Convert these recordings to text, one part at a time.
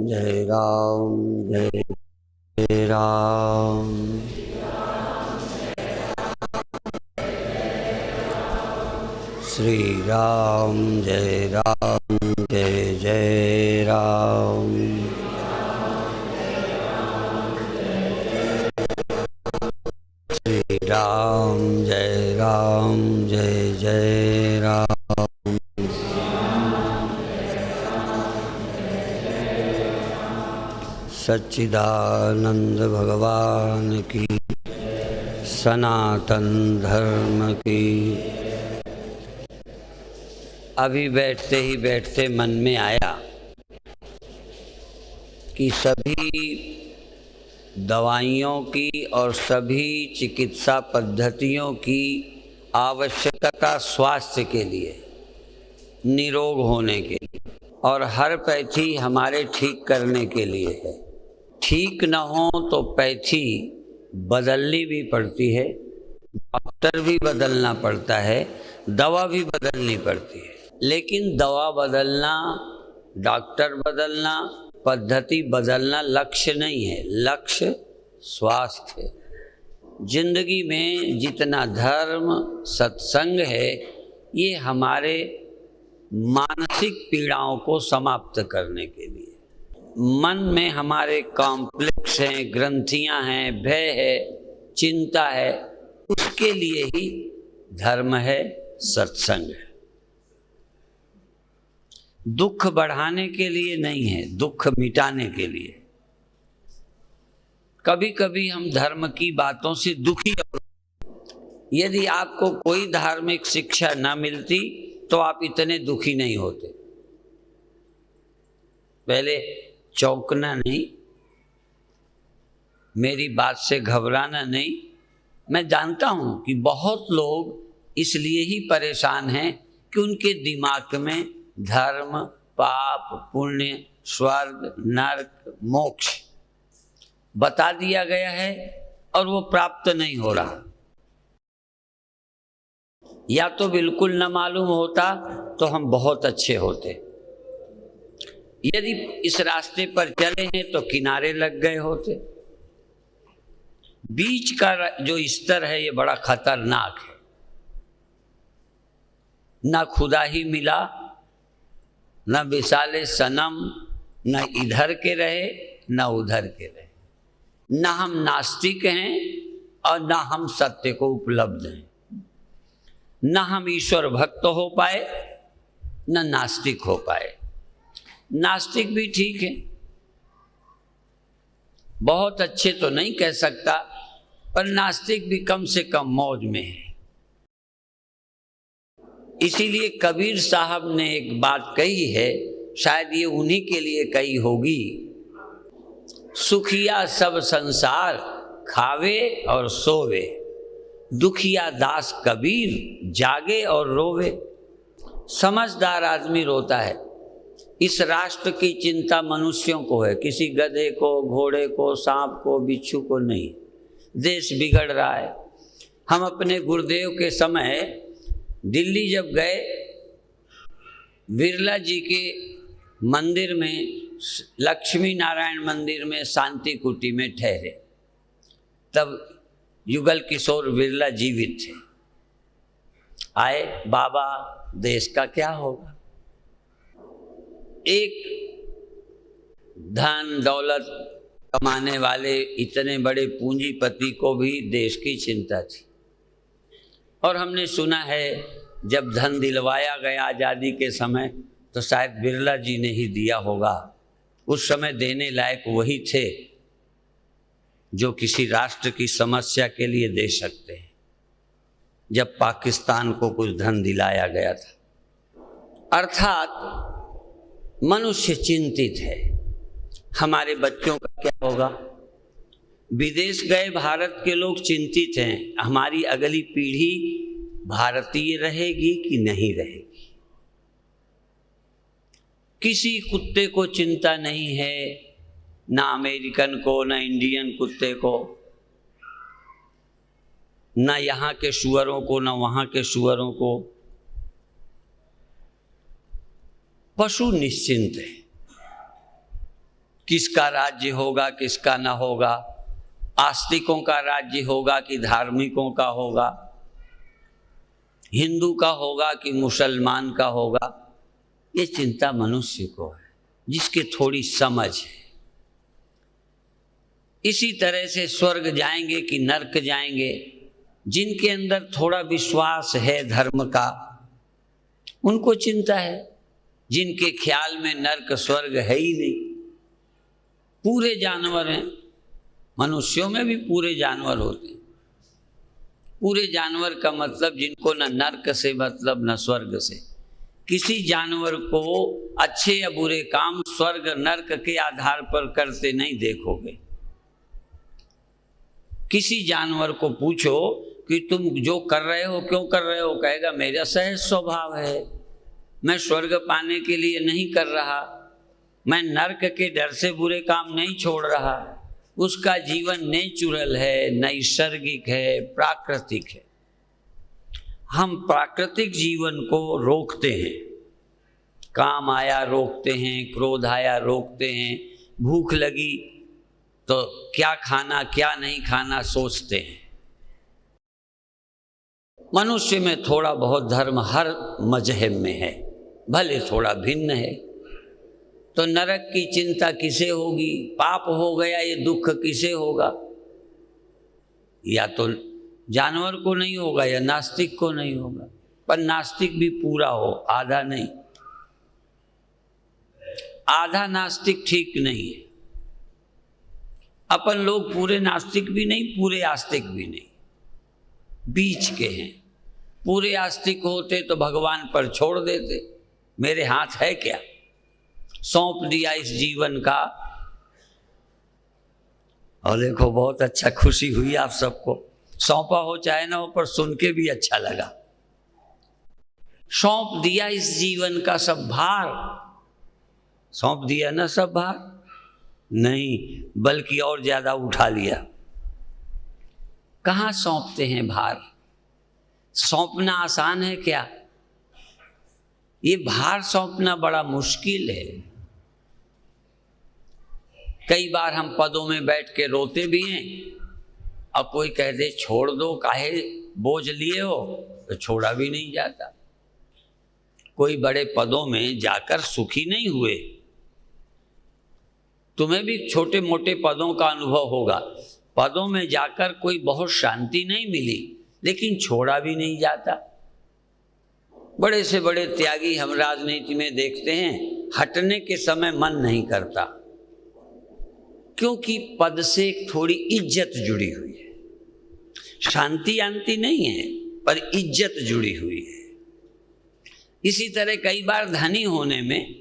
जय राम जय जय राम। श्री राम जय जय राम। श्री राम जय जय राम। सच्चिदानंद भगवान की, सनातन धर्म की। अभी बैठते ही बैठते मन में आया कि सभी दवाइयों की और सभी चिकित्सा पद्धतियों की आवश्यकता स्वास्थ्य के लिए, निरोग होने के लिए, और हर पैथी हमारे ठीक करने के लिए है। ठीक न हो तो पैथी बदलनी भी पड़ती है, डॉक्टर भी बदलना पड़ता है, दवा भी बदलनी पड़ती है। लेकिन दवा बदलना, डॉक्टर बदलना, पद्धति बदलना लक्ष्य नहीं है। लक्ष्य स्वास्थ्य है। जिंदगी में जितना धर्म सत्संग है, ये हमारे मानसिक पीड़ाओं को समाप्त करने के लिए। मन में हमारे कॉम्प्लेक्स हैं, ग्रंथियां हैं, भय है, चिंता है, उसके लिए ही धर्म है, सत्संग है। दुख बढ़ाने के लिए नहीं है, दुख मिटाने के लिए। कभी कभी हम धर्म की बातों से दुखी होते। यदि आपको कोई धार्मिक शिक्षा न मिलती तो आप इतने दुखी नहीं होते। पहले चौंकना नहीं, मेरी बात से घबराना नहीं। मैं जानता हूं कि बहुत लोग इसलिए ही परेशान हैं कि उनके दिमाग में धर्म, पाप, पुण्य, स्वर्ग, नरक, मोक्ष बता दिया गया है और वो प्राप्त नहीं हो रहा। या तो बिल्कुल न मालूम होता तो हम बहुत अच्छे होते। यदि इस रास्ते पर चले हैं तो किनारे लग गए होते। बीच का जो स्तर है ये बड़ा खतरनाक है। ना खुदा ही मिला, न विशाले सनम, न इधर के रहे न उधर के रहे। न हम नास्तिक हैं और न हम सत्य को उपलब्ध हैं। न हम ईश्वर भक्त हो पाए न नास्तिक हो पाए। नास्तिक भी ठीक है, बहुत अच्छे तो नहीं कह सकता, पर नास्तिक भी कम से कम मौज में है। इसीलिए कबीर साहब ने एक बात कही है, शायद ये उन्हीं के लिए कही होगी। सुखिया सब संसार खावे और सोवे, दुखिया दास कबीर जागे और रोवे। समझदार आदमी रोता है। इस राष्ट्र की चिंता मनुष्यों को है, किसी गधे को, घोड़े को, सांप को, बिच्छू को नहीं। देश बिगड़ रहा है। हम अपने गुरुदेव के समय दिल्ली जब गए, बिरला जी के मंदिर में, लक्ष्मी नारायण मंदिर में शांति कुटी में ठहरे। तब युगल किशोर बिरला जीवित थे। आए, बाबा देश का क्या होगा। एक धन दौलत कमाने वाले इतने बड़े पूंजीपति को भी देश की चिंता थी। और हमने सुना है जब धन दिलवाया गया आज़ादी के समय तो शायद बिरला जी ने ही दिया होगा। उस समय देने लायक वही थे जो किसी राष्ट्र की समस्या के लिए दे सकते हैं। जब पाकिस्तान को कुछ धन दिलाया गया था। अर्थात मनुष्य चिंतित है, हमारे बच्चों का क्या होगा। विदेश गए भारत के लोग चिंतित हैं, हमारी अगली पीढ़ी भारतीय रहेगी कि नहीं रहेगी। किसी कुत्ते को चिंता नहीं है, ना अमेरिकन को, ना इंडियन कुत्ते को, ना यहाँ के सुअरों को, ना वहाँ के सुअरों को। पशु निश्चिंत है। किसका राज्य होगा किसका न होगा, आस्तिकों का राज्य होगा कि धार्मिकों का होगा, हिंदू का होगा कि मुसलमान का होगा, ये चिंता मनुष्य को है जिसके थोड़ी समझ है। इसी तरह से स्वर्ग जाएंगे कि नरक जाएंगे, जिनके अंदर थोड़ा विश्वास है धर्म का उनको चिंता है, जिनके ख्याल में नरक स्वर्ग है ही नहीं। पूरे जानवर हैं, मनुष्यों में भी पूरे जानवर होते हैं। पूरे जानवर का मतलब जिनको न नरक से मतलब न स्वर्ग से। किसी जानवर को अच्छे या बुरे काम स्वर्ग नरक के आधार पर करते नहीं देखोगे। किसी जानवर को पूछो कि तुम जो कर रहे हो क्यों कर रहे हो, कहेगा मेरा सहज स्वभाव है, मैं स्वर्ग पाने के लिए नहीं कर रहा, मैं नरक के डर से बुरे काम नहीं छोड़ रहा। उसका जीवन नेचुरल है, नैसर्गिक है, प्राकृतिक है। हम प्राकृतिक जीवन को रोकते हैं, काम आया रोकते हैं, क्रोध आया रोकते हैं, भूख लगी तो क्या खाना क्या नहीं खाना सोचते हैं। मनुष्य में थोड़ा बहुत धर्म हर मजहब में है, भले थोड़ा भिन्न है। तो नरक की चिंता किसे होगी, पाप हो गया ये दुख किसे होगा? या तो जानवर को नहीं होगा या नास्तिक को नहीं होगा। पर नास्तिक भी पूरा हो, आधा नहीं। आधा नास्तिक ठीक नहीं है। अपन लोग पूरे नास्तिक भी नहीं, पूरे आस्तिक भी नहीं, बीच के हैं। पूरे आस्तिक होते तो भगवान पर छोड़ देते, मेरे हाथ है क्या, सौंप दिया इस जीवन का। और देखो बहुत अच्छा, खुशी हुई आप सबको। सौंपा हो चाहे ना हो, पर सुन के भी अच्छा लगा। सौंप दिया इस जीवन का सब भार, सौंप दिया ना सब भार, नहीं बल्कि और ज्यादा उठा लिया। कहाँ सौंपते हैं भार? सौंपना आसान है क्या? ये भार सौंपना बड़ा मुश्किल है। कई बार हम पदों में बैठ के रोते भी हैं, और कोई कह दे छोड़ दो, काहे बोझ लिए हो, तो छोड़ा भी नहीं जाता। कोई बड़े पदों में जाकर सुखी नहीं हुए। तुम्हें भी छोटे मोटे पदों का अनुभव होगा। पदों में जाकर कोई बहुत शांति नहीं मिली, लेकिन छोड़ा भी नहीं जाता। बड़े से बड़े त्यागी हम राजनीति में देखते हैं, हटने के समय मन नहीं करता, क्योंकि पद से एक थोड़ी इज्जत जुड़ी हुई है। शांति आंति नहीं है, पर इज्जत जुड़ी हुई है। इसी तरह कई बार धनी होने में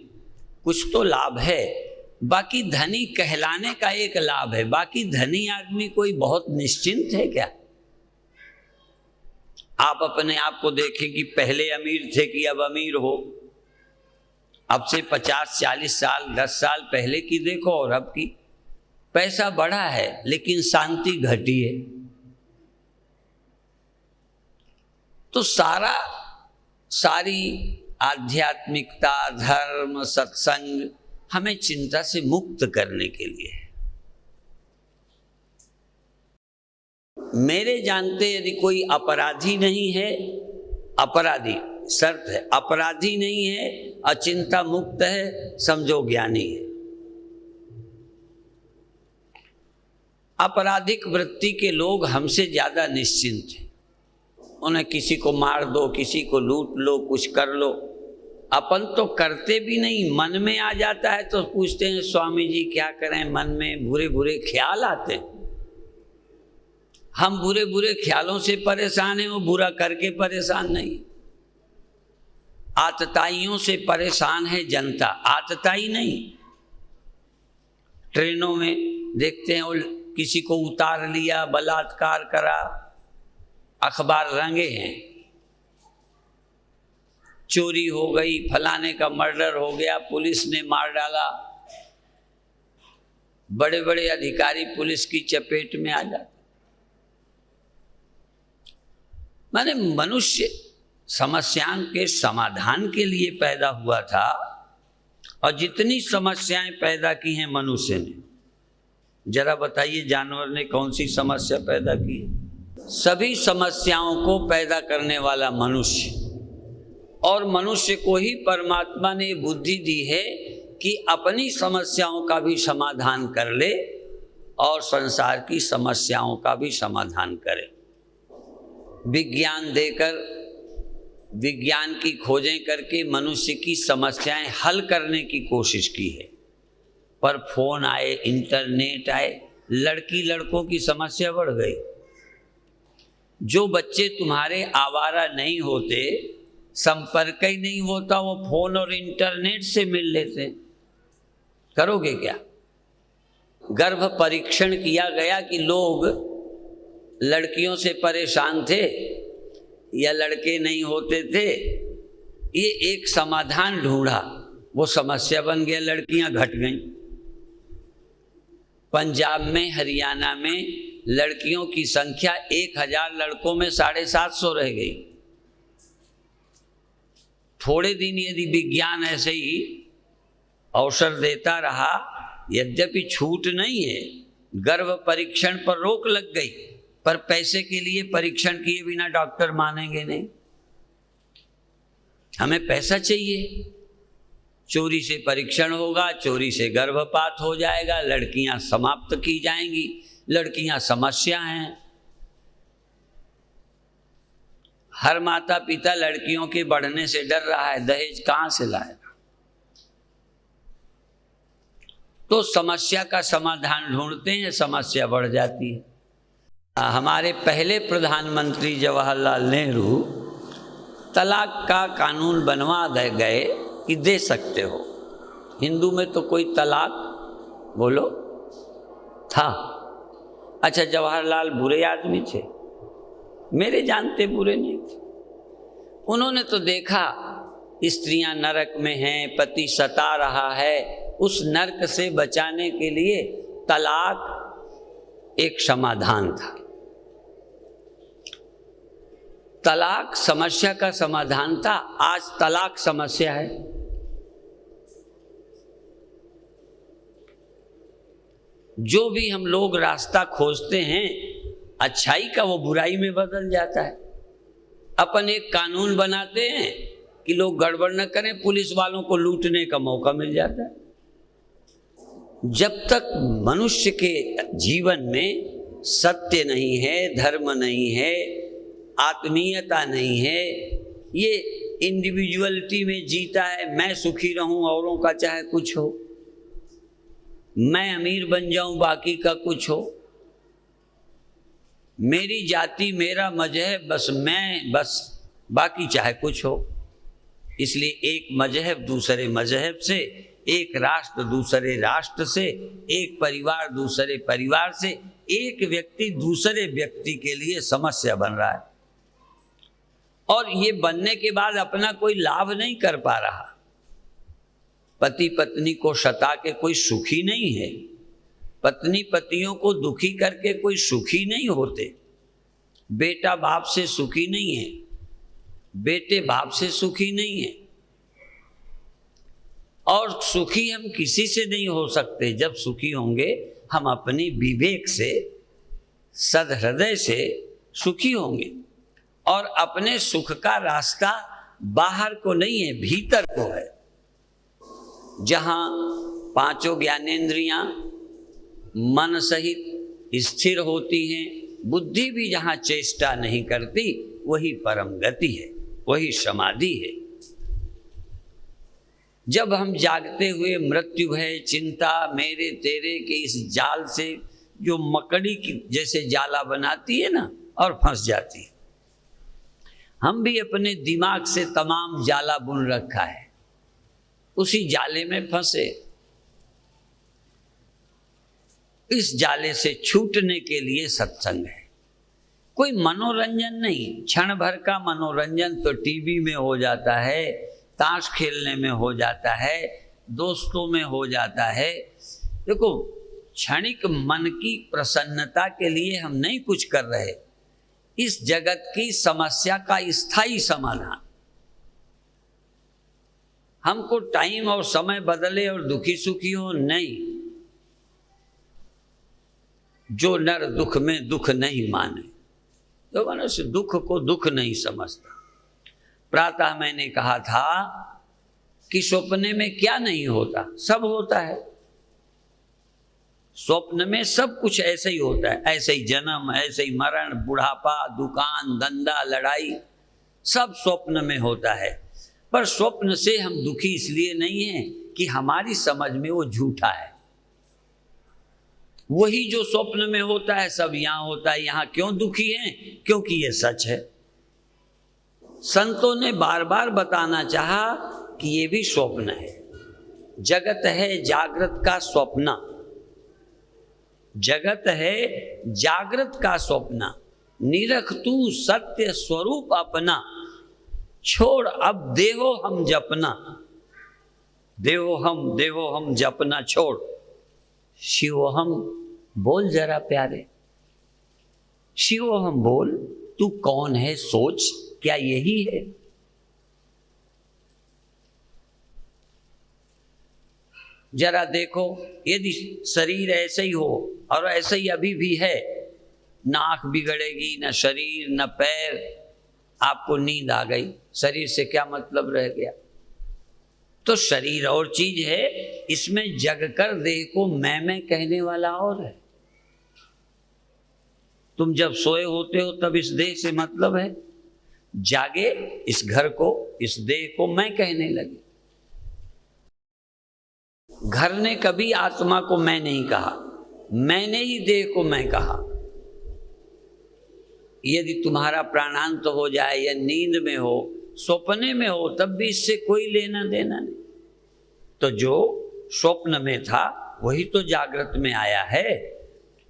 कुछ तो लाभ है, बाकी धनी कहलाने का एक लाभ है। बाकी धनी आदमी कोई बहुत निश्चिंत है क्या? आप अपने आप को देखें कि पहले अमीर थे कि अब अमीर हो। अब से 50-40 साल 10 साल पहले की देखो और अब की। पैसा बढ़ा है लेकिन शांति घटी है। तो सारी आध्यात्मिकता, धर्म, सत्संग हमें चिंता से मुक्त करने के लिए है। मेरे जानते यदि कोई अपराधी नहीं है, अपराधी शर्त है, अपराधी नहीं है, अचिंता मुक्त है, समझो ज्ञानी है। आपराधिक वृत्ति के लोग हमसे ज्यादा निश्चिंत हैं। उन्हें किसी को मार दो, किसी को लूट लो, कुछ कर लो। अपन तो करते भी नहीं, मन में आ जाता है तो पूछते हैं स्वामी जी क्या करें, मन में बुरे बुरे ख्याल आते हैं। हम बुरे बुरे ख्यालों से परेशान हैं, वो बुरा करके परेशान नहीं। आतताइयों से परेशान है जनता, आतताई नहीं। ट्रेनों में देखते हैं, और किसी को उतार लिया, बलात्कार करा, अखबार रंगे हैं, चोरी हो गई, फलाने का मर्डर हो गया, पुलिस ने मार डाला। बड़े बड़े अधिकारी पुलिस की चपेट में आ जाते। माने मनुष्य समस्याओं के समाधान के लिए पैदा हुआ था, और जितनी समस्याएं पैदा की हैं मनुष्य ने, जरा बताइए जानवर ने कौन सी समस्या पैदा की है? सभी समस्याओं को पैदा करने वाला मनुष्य, और मनुष्य को ही परमात्मा ने बुद्धि दी है कि अपनी समस्याओं का भी समाधान कर ले और संसार की समस्याओं का भी समाधान करे। विज्ञान देकर, विज्ञान की खोजें करके मनुष्य की समस्याएं हल करने की कोशिश की है, पर फोन आए, इंटरनेट आए, लड़की लड़कों की समस्या बढ़ गई। जो बच्चे तुम्हारे आवारा नहीं होते, संपर्क ही नहीं होता, वो फोन और इंटरनेट से मिल लेते, करोगे क्या? गर्भ परीक्षण किया गया कि लोग लड़कियों से परेशान थे या लड़के नहीं होते थे, ये एक समाधान ढूंढा, वो समस्या बन गया, लड़कियां घट गईं। पंजाब में, हरियाणा में लड़कियों की संख्या 1000 लड़कों में 750 रह गई। थोड़े दिन यदि विज्ञान ऐसे ही अवसर देता रहा, यद्यपि छूट नहीं है, गर्भ परीक्षण पर रोक लग गई, पर पैसे के लिए परीक्षण किए बिना डॉक्टर मानेंगे नहीं। हमें पैसा चाहिए, चोरी से परीक्षण होगा, चोरी से गर्भपात हो जाएगा, लड़कियां समाप्त की जाएंगी। लड़कियां समस्या हैं। हर माता पिता लड़कियों के बढ़ने से डर रहा है, दहेज कहां से लाएगा? तो समस्या का समाधान ढूंढते हैं, समस्या बढ़ जाती है। हमारे पहले प्रधानमंत्री जवाहरलाल नेहरू तलाक का कानून बनवा गए कि दे सकते हो। हिंदू में तो कोई तलाक बोलो था? अच्छा, जवाहरलाल बुरे आदमी थे? मेरे जानते बुरे नहीं थे। उन्होंने तो देखा स्त्रियां नरक में हैं, पति सता रहा है, उस नरक से बचाने के लिए तलाक एक समाधान था। तलाक समस्या का समाधान था, आज तलाक समस्या है। जो भी हम लोग रास्ता खोजते हैं अच्छाई का, वो बुराई में बदल जाता है। अपन एक कानून बनाते हैं कि लोग गड़बड़ न करें, पुलिस वालों को लूटने का मौका मिल जाता है। जब तक मनुष्य के जीवन में सत्य नहीं है, धर्म नहीं है, आत्मीयता नहीं है, ये इंडिविजुअलिटी में जीता है, मैं सुखी रहूं औरों का चाहे कुछ हो, मैं अमीर बन जाऊं बाकी का कुछ हो, मेरी जाति मेरा मजहब बस मैं, बस बाकी चाहे कुछ हो। इसलिए एक मजहब दूसरे मजहब से, एक राष्ट्र दूसरे राष्ट्र से, एक परिवार दूसरे परिवार से, एक व्यक्ति दूसरे व्यक्ति के लिए समस्या बन रहा है। और ये बनने के बाद अपना कोई लाभ नहीं कर पा रहा। पति पत्नी को सता के कोई सुखी नहीं है, पत्नी पतियों को दुखी करके कोई सुखी नहीं होते, बेटा बाप से सुखी नहीं है, बेटे बाप से सुखी नहीं है। और सुखी हम किसी से नहीं हो सकते। जब सुखी होंगे हम अपनी विवेक से, सदहृदय से सुखी होंगे। और अपने सुख का रास्ता बाहर को नहीं है, भीतर को है। जहां पांचों ज्ञानेंद्रियां मन सहित स्थिर होती हैं, बुद्धि भी जहां चेष्टा नहीं करती, वही परम गति है, वही समाधि है। जब हम जागते हुए मृत्यु है, चिंता मेरे तेरे के इस जाल से जो मकड़ी की जैसे जाला बनाती है ना, और फंस जाती है, हम भी अपने दिमाग से तमाम जाला बुन रखा है, उसी जाले में फंसे। इस जाले से छूटने के लिए सत्संग है, कोई मनोरंजन नहीं। क्षण भर का मनोरंजन तो टीवी में हो जाता है, ताश खेलने में हो जाता है, दोस्तों में हो जाता है। देखो, क्षणिक मन की प्रसन्नता के लिए हम नहीं कुछ कर रहे, इस जगत की समस्या का स्थायी समाधान। हमको टाइम और समय बदले और दुखी सुखी हो, नहीं। जो नर दुख में दुख नहीं माने, तो मनुष्य दुख को दुख नहीं समझता। प्रातः मैंने कहा था कि स्वप्न में क्या नहीं होता, सब होता है। स्वप्न में सब कुछ ऐसे ही होता है, ऐसे ही जन्म, ऐसे ही मरण, बुढ़ापा, दुकान, धंधा, लड़ाई, सब स्वप्न में होता है। पर स्वप्न से हम दुखी इसलिए नहीं हैं कि हमारी समझ में वो झूठा है। वही जो स्वप्न में होता है सब यहाँ होता है। यहाँ क्यों दुखी हैं? क्योंकि ये सच है। संतों ने बार बार बताना चाहा कि ये भी स्वप्न है। जगत है जागृत का स्वप्न, जगत है जागृत का स्वप्न। निरख तू सत्य स्वरूप अपना, छोड़ अब देहो हम जपना। देहो हम जपना छोड़। शिव हम बोल जरा प्यारे, शिव हम बोल, तू कौन है सोच, क्या यही है? जरा देखो, यदि शरीर ऐसे ही हो, और ऐसे ही अभी भी है, ना आँख बिगड़ेगी, न शरीर, न पैर, आपको नींद आ गई, शरीर से क्या मतलब रह गया? तो शरीर और चीज है, इसमें जग कर देह को मैं कहने वाला और है। तुम जब सोए होते हो तब इस देह से मतलब है, जागे इस घर को, इस देह को मैं कहने लगे। घर ने कभी आत्मा को मैं नहीं कहा, मैंने ही देह को मैं कहा। यदि तुम्हारा प्राणांत हो जाए या नींद में हो, स्वप्ने में हो, तब भी इससे कोई लेना देना नहीं। तो जो स्वप्न में था वही तो जागृत में आया है,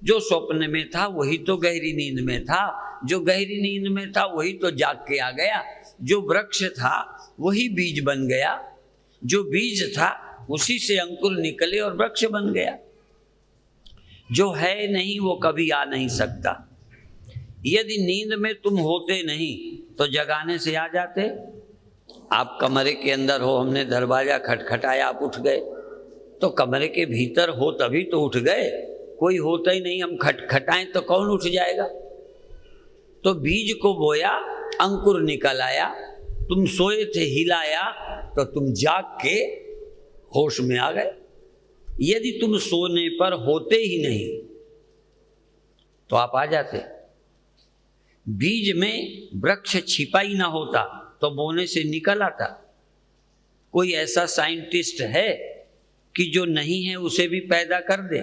जो स्वप्न में था वही तो गहरी नींद में था, जो गहरी नींद में था वही तो जाग के आ गया। जो वृक्ष था वही बीज बन गया, जो बीज था उसी से अंकुर निकले और वृक्ष बन गया। जो है नहीं वो कभी आ नहीं सकता। यदि नींद में तुम होते नहीं तो जगाने से आ जाते। आप कमरे के अंदर हो, हमने दरवाजा खटखटाया, आप उठ गए, तो कमरे के भीतर हो तभी तो उठ गए। कोई होता ही नहीं, हम खटखटाएं तो कौन उठ जाएगा? तो बीज को बोया, अंकुर निकल आया, तुम सोए थे, हिलाया तो तुम जाग के होश में आ गए। यदि तुम सोने पर होते ही नहीं तो आप आ जाते। बीज में वृक्ष छिपा ही ना होता तो बोने से निकल आता। कोई ऐसा साइंटिस्ट है कि जो नहीं है उसे भी पैदा कर दे?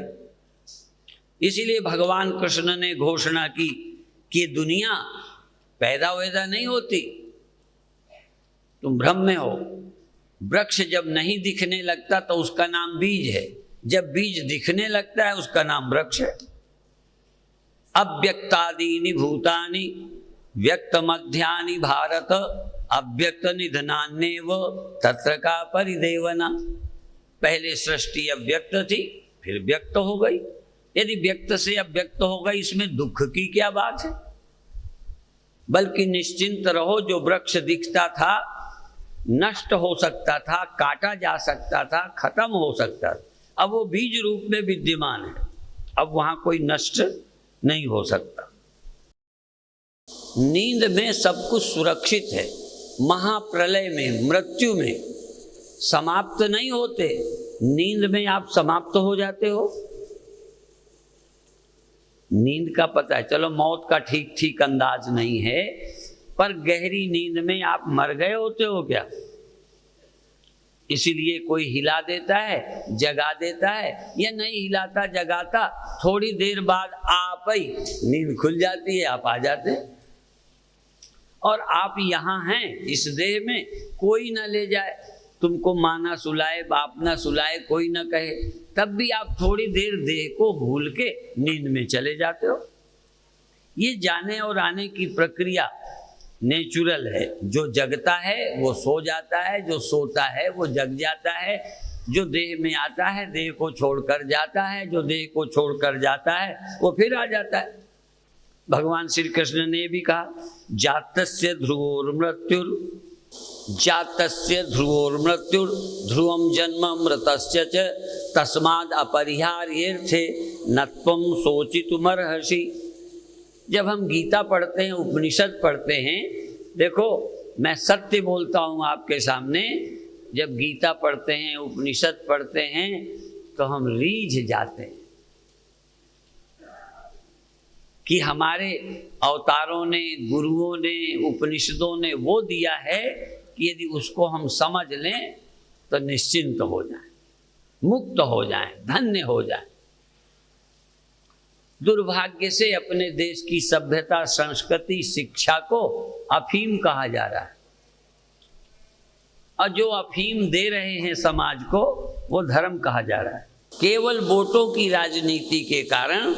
इसीलिए भगवान कृष्ण ने घोषणा की कि दुनिया पैदा वैदा नहीं होती, तुम भ्रम में हो। वृक्ष जब नहीं दिखने लगता तो उसका नाम बीज है, जब बीज दिखने लगता है उसका नाम वृक्ष है। अव्यक्तादीनि भूतानि व्यक्त मध्यानि भारत, अव्यक्त निधनान्येव तत्र का परिदेवना। पहले सृष्टि अव्यक्त थी, फिर व्यक्त हो गई। यदि व्यक्त से अव्यक्त हो गई, इसमें दुख की क्या बात है? बल्कि निश्चिंत रहो, जो वृक्ष दिखता था नष्ट हो सकता था, काटा जा सकता था, खत्म हो सकता था, अब वो बीज रूप में विद्यमान है। अब वहां कोई नष्ट नहीं हो सकता। नींद में सब कुछ सुरक्षित है। महाप्रलय में, मृत्यु में समाप्त नहीं होते, नींद में आप समाप्त हो जाते हो। नींद का पता है, चलो मौत का ठीक ठीक अंदाज नहीं है, पर गहरी नींद में आप मर गए होते हो क्या? इसीलिए कोई हिला देता है, जगा देता है, या नहीं हिलाता जगाता, थोड़ी देर बाद आप ही नींद खुल जाती है, आप आ जाते हैं। और आप यहाँ हैं इस देह में, कोई ना ले जाए, तुमको माँ ना सुलाए, बाप ना सुलाए, कोई ना कहे, तब भी आप थोड़ी देर देह को भूल के नींद में चले जाते हो। ये जाने और आने की प्रक्रिया नेचुरल है। जो जगता है वो सो जाता है, जो सोता है वो जग जाता है, जो देह में आता है देह को छोड़कर जाता है, जो देह को छोड़कर जाता है वो फिर आ जाता है। भगवान श्री कृष्ण ने भी कहा, जातस्य ध्रुवोर्मृत्युर् जातस्य ध्रुवोर्मृत्युर् ध्रुवं जन्म मृतस्य च तस्माद् अपरिहार्येऽर्थे न त्वं शोचितुमर्हसि। जब हम गीता पढ़ते हैं, उपनिषद पढ़ते हैं, देखो मैं सत्य बोलता हूँ आपके सामने, जब गीता पढ़ते हैं, उपनिषद पढ़ते हैं तो हम रीझ जाते हैं कि हमारे अवतारों ने, गुरुओं ने, उपनिषदों ने वो दिया है कि यदि उसको हम समझ लें तो निश्चिंत हो जाएं, मुक्त हो जाएं, धन्य हो जाएं। दुर्भाग्य से अपने देश की सभ्यता, संस्कृति, शिक्षा को अफीम कहा जा रहा है, और जो अफीम दे रहे हैं समाज को वो धर्म कहा जा रहा है। केवल वोटों की राजनीति के कारण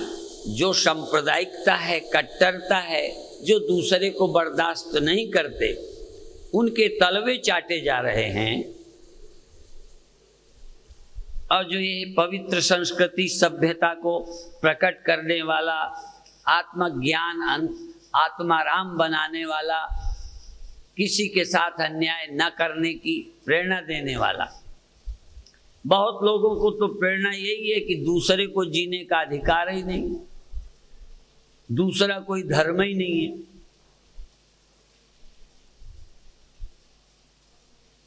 जो सांप्रदायिकता है, कट्टरता है, जो दूसरे को बर्दाश्त नहीं करते, उनके तलवे चाटे जा रहे हैं। और जो ये पवित्र संस्कृति, सभ्यता को प्रकट करने वाला, आत्मज्ञान, आत्माराम बनाने वाला, किसी के साथ अन्याय न करने की प्रेरणा देने वाला, बहुत लोगों को तो प्रेरणा यही है कि दूसरे को जीने का अधिकार ही नहीं, दूसरा कोई धर्म ही नहीं है।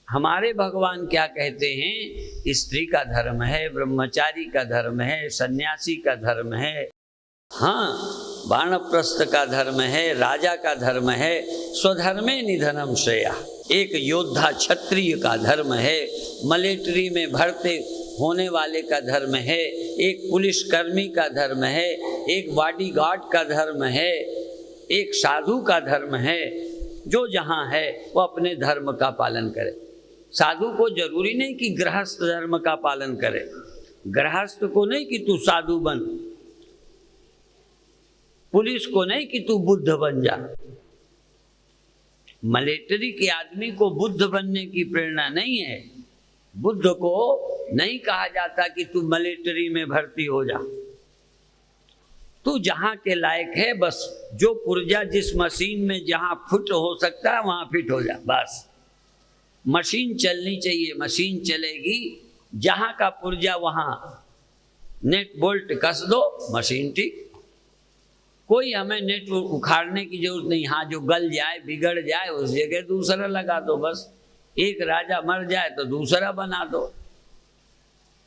हमारे भगवान क्या कहते हैं? स्त्री का धर्म है, ब्रह्मचारी का धर्म है, सन्यासी का धर्म है, हाँ, वानप्रस्थ का धर्म है, राजा का धर्म है, स्वधर्मे निधनम श्रेया। एक योद्धा क्षत्रिय का धर्म है, मिलिट्री में भर्ती होने वाले का धर्म है, एक पुलिसकर्मी का धर्म है, एक बॉडीगार्ड का धर्म है, एक साधु का धर्म है। जो जहाँ है वो अपने धर्म का पालन करे। साधु को जरूरी नहीं कि गृहस्थ धर्म का पालन करे, गृहस्थ को नहीं कि तू साधु बन, पुलिस को नहीं कि तू बुद्ध बन जा। मिलिट्री के आदमी को बुद्ध बनने की प्रेरणा नहीं है। बुद्ध को नहीं कहा जाता कि तू मिलिट्री में भर्ती हो जा। तू जहां के लायक है, बस जो पुर्जा जिस मशीन में जहां फिट हो सकता है वहां फिट हो जा, बस। मशीन चलनी चाहिए, मशीन चलेगी, जहां का पुर्जा वहां नेट बोल्ट कस दो, मशीन ठीक। कोई हमें नेट उखाड़ने की जरूरत नहीं। हाँ, जो गल जाए, बिगड़ जाए, उस जगह दूसरा लगा दो, बस। एक राजा मर जाए तो दूसरा बना दो।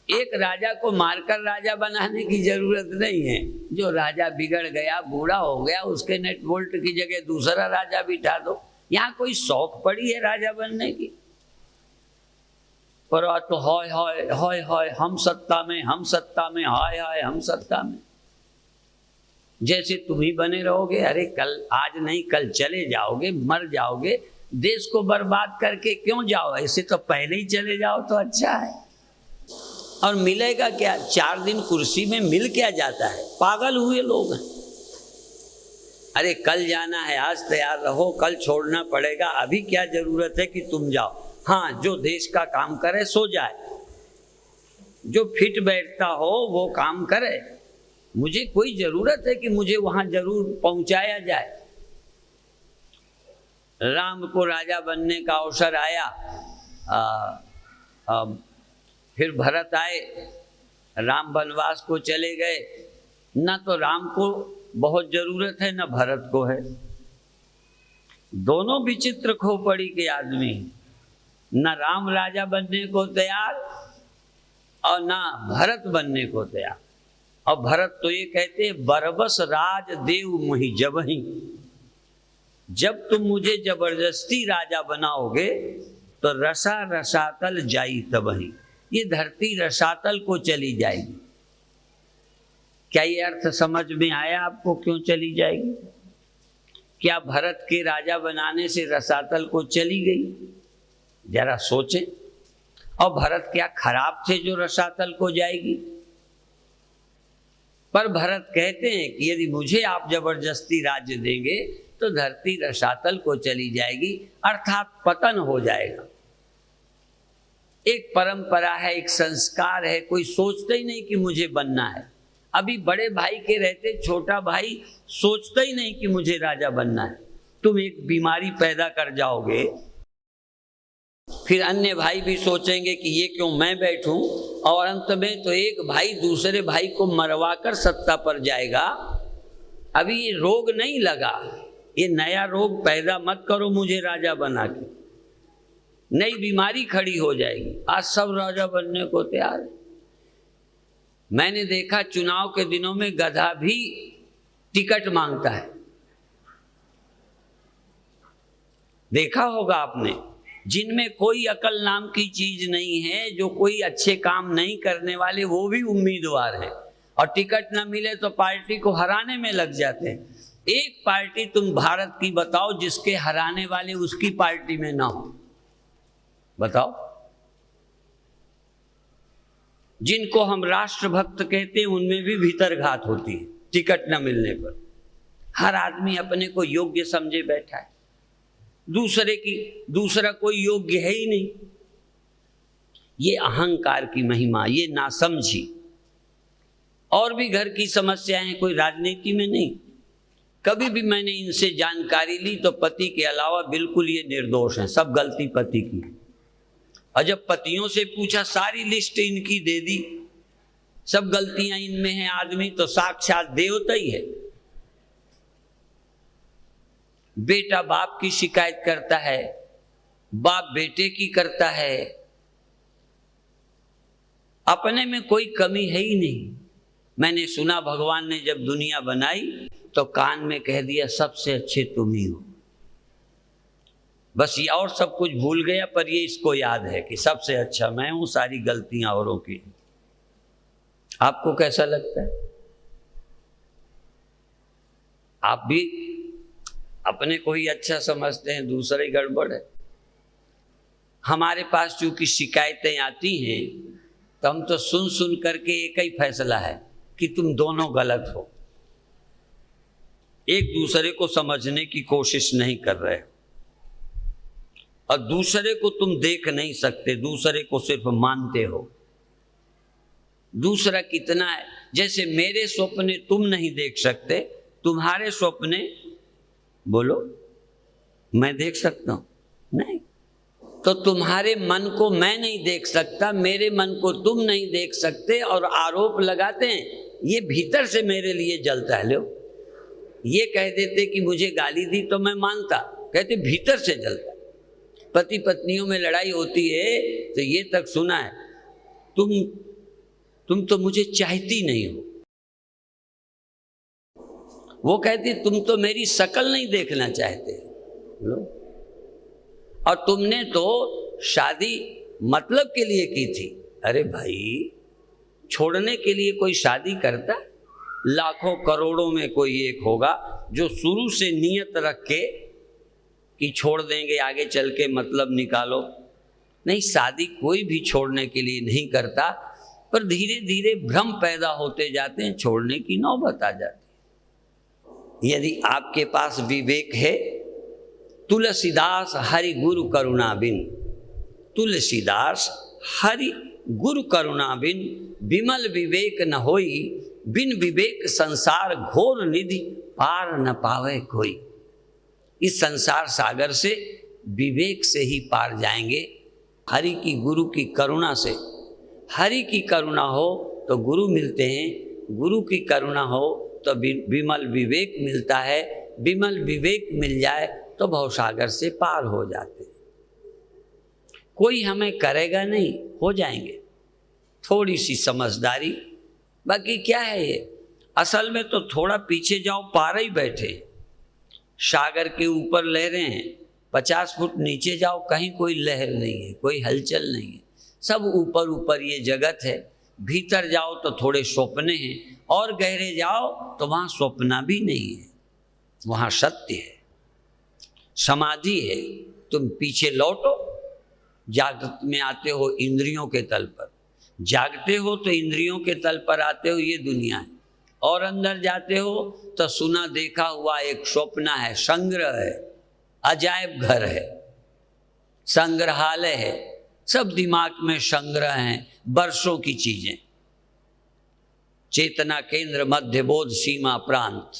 एक राजा को मारकर राजा बनाने की जरूरत नहीं है। जो राजा बिगड़ गया, बूढ़ा हो गया, उसके नेट बोल्ट की जगह दूसरा राजा बिठा दो। यहाँ कोई शौक पड़ी है राजा बनने की? पर तो हाय हाय हाय हाय, हम सत्ता में, हम सत्ता में, हाय हाय हम सत्ता में। जैसे तुम ही बने रहोगे। अरे कल, आज नहीं कल चले जाओगे, मर जाओगे। देश को बर्बाद करके क्यों जाओ? ऐसे तो पहले ही चले जाओ तो अच्छा है। और मिलेगा क्या? 4 दिन कुर्सी में मिल क्या जाता है? पागल हुए लोग हैं। अरे कल जाना है, आज तैयार रहो, कल छोड़ना पड़ेगा। अभी क्या जरूरत है कि तुम जाओ? हाँ, जो देश का काम करे सो जाए, जो फिट बैठता हो वो काम करे। मुझे कोई जरूरत है कि मुझे वहां जरूर पहुंचाया जाए। राम को राजा बनने का अवसर आया, फिर भरत आए, राम वनवास को चले गए। न तो राम को बहुत जरूरत है, न भरत को है। दोनों विचित्र खोपड़ी के आदमी, न राम राजा बनने को तैयार और न भरत बनने को तैयार। और भरत तो ये कहते, बरबस राज देव मुहि जबहि। जब तुम मुझे जबरदस्ती राजा बनाओगे तो रसा रसातल जाई तबहि। ये धरती रसातल को चली जाएगी। क्या ये अर्थ समझ में आया आपको? क्यों चली जाएगी? क्या भरत के राजा बनाने से रसातल को चली गई? जरा सोचें। और भरत क्या खराब थे जो रसातल को जाएगी? पर भरत कहते हैं कि यदि मुझे आप जबरदस्ती राज्य देंगे तो धरती रसातल को चली जाएगी, अर्थात पतन हो जाएगा। एक परंपरा है, एक संस्कार है, कोई सोचता ही नहीं कि मुझे बनना है। अभी बड़े भाई के रहते छोटा भाई सोचता ही नहीं कि मुझे राजा बनना है। तुम एक बीमारी पैदा कर जाओगे फिर अन्य भाई भी सोचेंगे कि ये क्यों मैं बैठूं, और अंत में तो एक भाई दूसरे भाई को मरवाकर सत्ता पर जाएगा। अभी ये रोग नहीं लगा, ये नया रोग पैदा मत करो मुझे राजा बना के, नई बीमारी खड़ी हो जाएगी। आज सब राजा बनने को तैयार है। मैंने देखा चुनाव के दिनों में गधा भी टिकट मांगता है, देखा होगा आपने। जिनमें कोई अकल नाम की चीज नहीं है, जो कोई अच्छे काम नहीं करने वाले, वो भी उम्मीदवार हैं, और टिकट ना मिले तो पार्टी को हराने में लग जाते हैं। एक पार्टी तुम भारत की बताओ जिसके हराने वाले उसकी पार्टी में ना हो, बताओ। जिनको हम राष्ट्रभक्त कहते हैं उनमें भी भीतरघात होती है टिकट न मिलने पर। हर आदमी अपने को योग्य समझे बैठा है, दूसरा कोई योग्य है ही नहीं। ये अहंकार की महिमा, ये नासमझी। और भी घर की समस्याएं हैं, कोई राजनीति में नहीं। कभी भी मैंने इनसे जानकारी ली तो पति के अलावा बिल्कुल ये निर्दोष हैं, सब गलती पति की। और जब पतियों से पूछा, सारी लिस्ट इनकी दे दी, सब गलतियां इनमें हैं आदमी तो साक्षात देवता ही है। बेटा बाप की शिकायत करता है, बाप बेटे की करता है, अपने में कोई कमी है ही नहीं। मैंने सुना भगवान ने जब दुनिया बनाई तो कान में कह दिया सबसे अच्छे तुम ही हो। बस ये और सब कुछ भूल गया, पर ये इसको याद है कि सबसे अच्छा मैं हूं, सारी गलतियां औरों की। आपको कैसा लगता है? आप भी अपने को ही अच्छा समझते हैं, दूसरे गड़बड़ है। हमारे पास चूंकि शिकायतें आती हैं तो हम तो सुन सुन करके एक ही फैसला है कि तुम दोनों गलत हो। एक दूसरे को समझने की कोशिश नहीं कर रहे हो, और दूसरे को तुम देख नहीं सकते, दूसरे को सिर्फ मानते हो। दूसरा कितना है, जैसे मेरे सपने तुम नहीं देख सकते, तुम्हारे सपने बोलो मैं देख सकता हूं? नहीं। तो तुम्हारे मन को मैं नहीं देख सकता, मेरे मन को तुम नहीं देख सकते, और आरोप लगाते हैं ये भीतर से मेरे लिए जलता है। लो, ये कह देते कि मुझे गाली दी तो मैं मानता, कहते भीतर से जलता। पति पत्नियों में लड़ाई होती है तो ये तक सुना है, तुम तो मुझे चाहती नहीं हो। वो कहती तुम तो मेरी शक्ल नहीं देखना चाहते। लो, और तुमने तो शादी मतलब के लिए की थी। अरे भाई, छोड़ने के लिए कोई शादी करता? लाखों करोड़ों में कोई एक होगा जो शुरू से नियत रख के कि छोड़ देंगे आगे चल के, मतलब निकालो। नहीं, शादी कोई भी छोड़ने के लिए नहीं करता, पर धीरे धीरे भ्रम पैदा होते जाते हैं, छोड़ने की नौबत आ जाती है। यदि आपके पास विवेक है, तुलसीदास हरि गुरु करुणा बिन, तुलसीदास हरि गुरु करुणा बिन, विमल विवेक न होई, बिन विवेक संसार घोर निधि पार न पावे कोई। इस संसार सागर से विवेक से ही पार जाएंगे, हरि की गुरु की करुणा से। हरि की करुणा हो तो गुरु मिलते हैं, गुरु की करुणा हो तो विमल विवेक मिलता है, विमल विवेक मिल जाए तो भवसागर से पार हो जाते हैं। कोई हमें करेगा नहीं, हो जाएंगे, थोड़ी सी समझदारी, बाकी क्या है ये। असल में तो थोड़ा पीछे जाओ, पार ही बैठे। सागर के ऊपर लहरें हैं, 50 फुट नीचे जाओ, कहीं कोई लहर नहीं है, कोई हलचल नहीं है, सब ऊपर ऊपर ये जगत है। भीतर जाओ तो थोड़े स्वप्ने हैं, और गहरे जाओ तो वहाँ स्वप्ना भी नहीं है, वहाँ सत्य है, समाधि है। तुम पीछे लौटो, जागृत में आते हो इंद्रियों के तल पर, जागते हो तो इंद्रियों के तल पर आते हो, ये दुनिया है। और अंदर जाते हो तो सुना देखा हुआ एक स्वप्न है, संग्रह है, अजायब घर है, संग्रहालय है, सब दिमाग में संग्रह हैं, वर्षों की चीजें। चेतना केंद्र, मध्य बोध, सीमा प्रांत,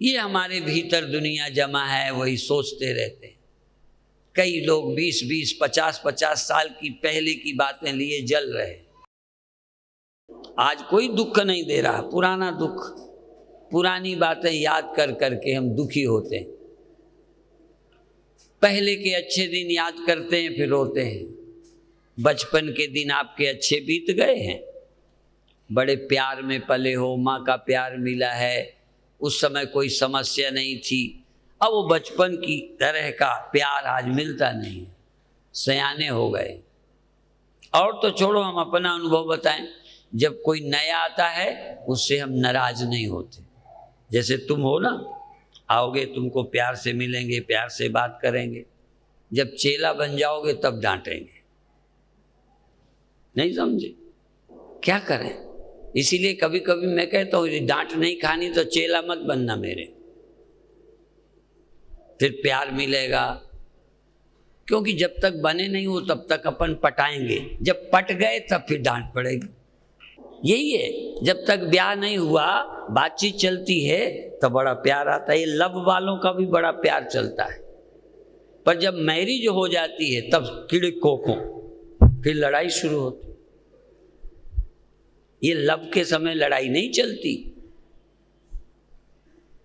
ये हमारे भीतर दुनिया जमा है, वही सोचते रहते हैं। कई लोग 20-20, 50-50 साल की पहले की बातें लिए जल रहे। आज कोई दुख नहीं दे रहा, पुराना दुख, पुरानी बातें याद कर करके हम दुखी होते हैं। पहले के अच्छे दिन याद करते हैं फिर रोते हैं। बचपन के दिन आपके अच्छे बीत गए हैं, बड़े प्यार में पले हो, माँ का प्यार मिला है, उस समय कोई समस्या नहीं थी। अब वो बचपन की तरह का प्यार आज मिलता नहीं है, सयाने हो गए। और तो छोड़ो, हम अपना अनुभव बताएं। जब कोई नया आता है उससे हम नाराज नहीं होते। जैसे तुम हो ना, आओगे, तुमको प्यार से मिलेंगे, प्यार से बात करेंगे। जब चेला बन जाओगे तब डांटेंगे, नहीं समझे? क्या करें? इसीलिए कभी कभी मैं कहता हूँ डांट नहीं खानी तो चेला मत बनना मेरे, फिर प्यार मिलेगा। क्योंकि जब तक बने नहीं हो तब तक अपन पटाएंगे, जब पट गए तब फिर डांट पड़ेगी। यही है, जब तक ब्याह नहीं हुआ बातचीत चलती है तो बड़ा प्यार आता है। ये लव वालों का भी बड़ा प्यार चलता है, पर जब मैरिज हो जाती है तब कीड़े कोकों, फिर लड़ाई शुरू होती। ये लव के समय लड़ाई नहीं चलती,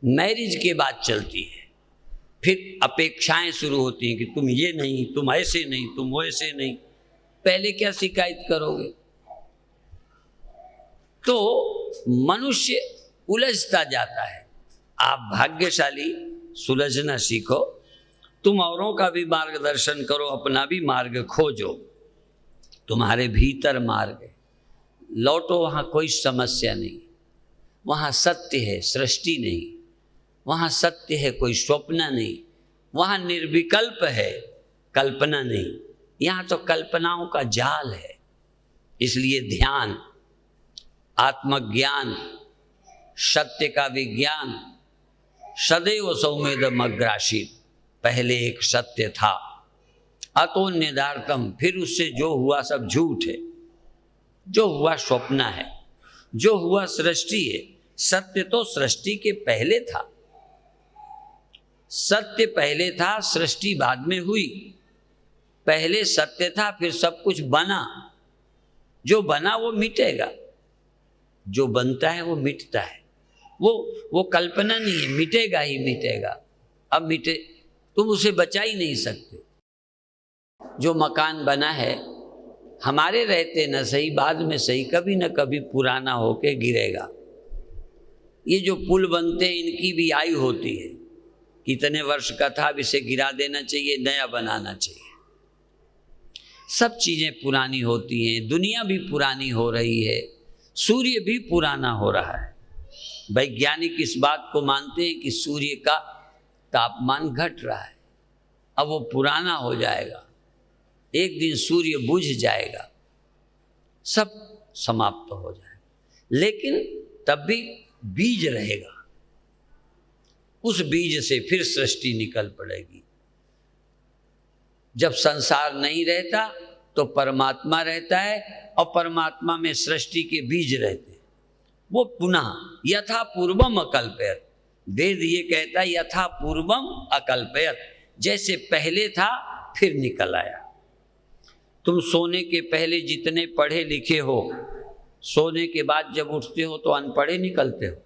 मैरिज के बाद चलती है। फिर अपेक्षाएं शुरू होती हैं कि तुम ये नहीं, तुम ऐसे नहीं, तुम वैसे नहीं। पहले क्या शिकायत करोगे? तो मनुष्य उलझता जाता है। आप भाग्यशाली, सुलझना सीखो। तुम औरों का भी मार्गदर्शन करो, अपना भी मार्ग खोजो। तुम्हारे भीतर मार्ग है, लौटो, वहाँ कोई समस्या नहीं। वहाँ सत्य है, सृष्टि नहीं। वहाँ सत्य है, कोई स्वप्न नहीं। वहाँ निर्विकल्प है, कल्पना नहीं। यहाँ तो कल्पनाओं का जाल है। इसलिए ध्यान, आत्मज्ञान, सत्य का विज्ञान, सदैव सौमेदम अग्रासीत। पहले एक सत्य था, अतोन्यदार्थम, फिर उससे जो हुआ सब झूठ है, जो हुआ स्वप्न है, जो हुआ सृष्टि है। सत्य तो सृष्टि के पहले था, सत्य पहले था, सृष्टि बाद में हुई। पहले सत्य था, फिर सब कुछ बना। जो बना वो मिटेगा, जो बनता है वो मिटता है। वो कल्पना नहीं है, मिटेगा ही मिटेगा। अब मिटे, तुम उसे बचा ही नहीं सकते। जो मकान बना है, हमारे रहते न सही, बाद में सही, कभी न कभी पुराना होके गिरेगा। ये जो पुल बनते हैं इनकी भी आयु होती है, कितने वर्ष का था, अब इसे गिरा देना चाहिए, नया बनाना चाहिए। सब चीज़ें पुरानी होती हैं, दुनिया भी पुरानी हो रही है, सूर्य भी पुराना हो रहा है। वैज्ञानिक इस बात को मानते हैं कि सूर्य का तापमान घट रहा है, अब वो पुराना हो जाएगा, एक दिन सूर्य बुझ जाएगा, सब समाप्त हो जाएगा। लेकिन तब भी बीज रहेगा, उस बीज से फिर सृष्टि निकल पड़ेगी। जब संसार नहीं रहता तो परमात्मा रहता है, और परमात्मा में सृष्टि के बीज रहते हैं। वो पुनः यथा पूर्वम अकल्पयत, वेद ये कहता है यथा पूर्वम अकल्पयत, जैसे पहले था फिर निकल आया। तुम सोने के पहले जितने पढ़े लिखे हो, सोने के बाद जब उठते हो तो अनपढ़े निकलते हो।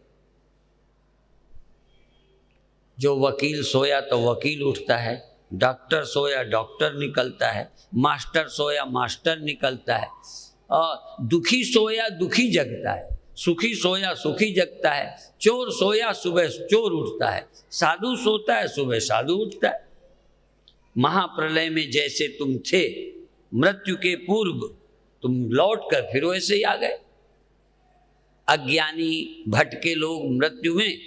जो वकील सोया तो वकील उठता है, डॉक्टर सोया डॉक्टर निकलता है, मास्टर सोया मास्टर निकलता है, और दुखी सोया दुखी जगता है, सुखी सोया सुखी जगता है, चोर सोया सुबह चोर उठता है, साधु सोता है सुबह साधु उठता है। महाप्रलय में जैसे तुम थे मृत्यु के पूर्व, तुम लौट कर फिर वैसे ही आ गए। अज्ञानी भटके लोग मृत्यु में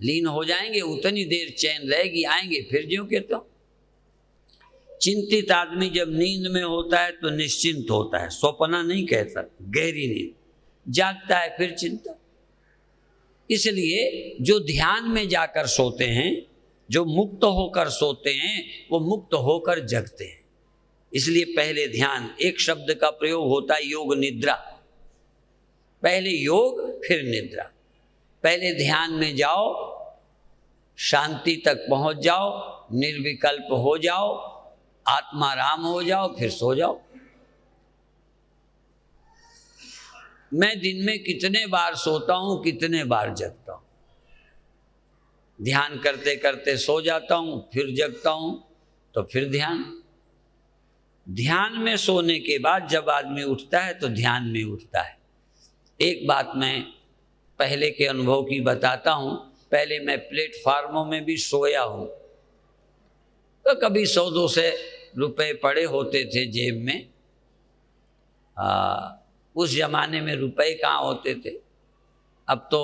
लीन हो जाएंगे, उतनी देर चैन रहेगी, आएंगे फिर ज्यों के त्यों। चिंतित आदमी जब नींद में होता है तो निश्चिंत होता है, स्वप्न नहीं कहता, गहरी नींद, जागता है फिर चिंता। इसलिए जो ध्यान में जाकर सोते हैं, जो मुक्त होकर सोते हैं, वो मुक्त होकर जगते हैं। इसलिए पहले ध्यान, एक शब्द का प्रयोग होता है योग निद्रा। पहले योग फिर निद्रा। पहले ध्यान में जाओ, शांति तक पहुंच जाओ, निर्विकल्प हो जाओ, आत्माराम हो जाओ, फिर सो जाओ। मैं दिन में कितने बार सोता हूं, कितने बार जगता हूं। ध्यान करते करते सो जाता हूं, फिर जगता हूं, तो फिर ध्यान में सोने के बाद जब आदमी उठता है तो ध्यान में उठता है। एक बात मैं पहले के अनुभव की बताता हूं। पहले मैं प्लेटफार्मों में भी सोया हूं, तो कभी 100-200 रुपए पड़े होते थे जेब में। उस जमाने में रुपए कहाँ होते थे, अब तो